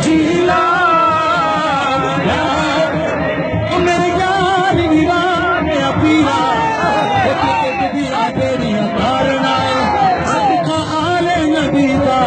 جیلا میرے یار ویران پیرا دیا تیری کارنا صدقہ آل نبی کا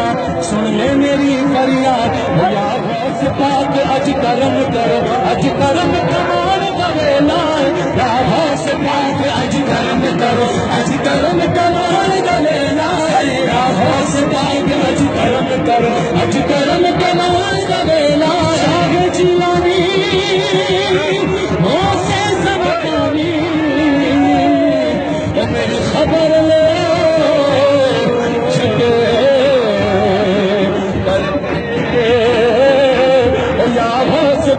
سن لے میری فریاد یا غوث پاک اج کرم کرو اج کرم کمال کرے لائے یا غوث پاک اج کرم کرو اج کرم کمال کرے لائے یا غوث پاک اج کرم کرو اج کرم کمال کرے لائے شاہ جیلانی موسے زمانی میری خبر لے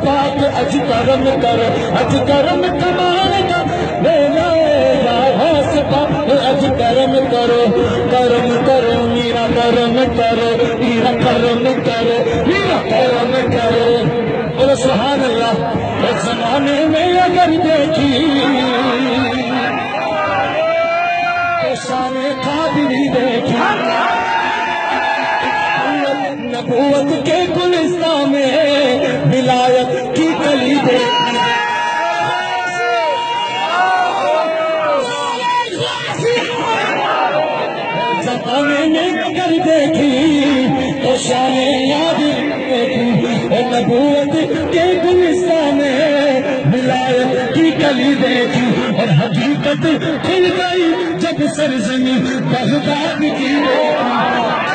پاک اج کرم کر اج کرم کمال کا میرا یا غوث پاک اج کرم کرو کرم کرو میرا کرم کرو میرا کرم کرو میرا کرم کرو بولو سبحان اللہ اس زمانے میں اگر دیکھی تو شان قادری دیکھی نبوت کے گلستان میں ولایت کی کلی دیکھی زمانے میں اگر دیکھی تو شان یاد دیکھی نبوت کے گلستان میں ولایت کی کلی دیکھی اور حقیقت کھل گئی جب سرزمین بغداد کی دیکھی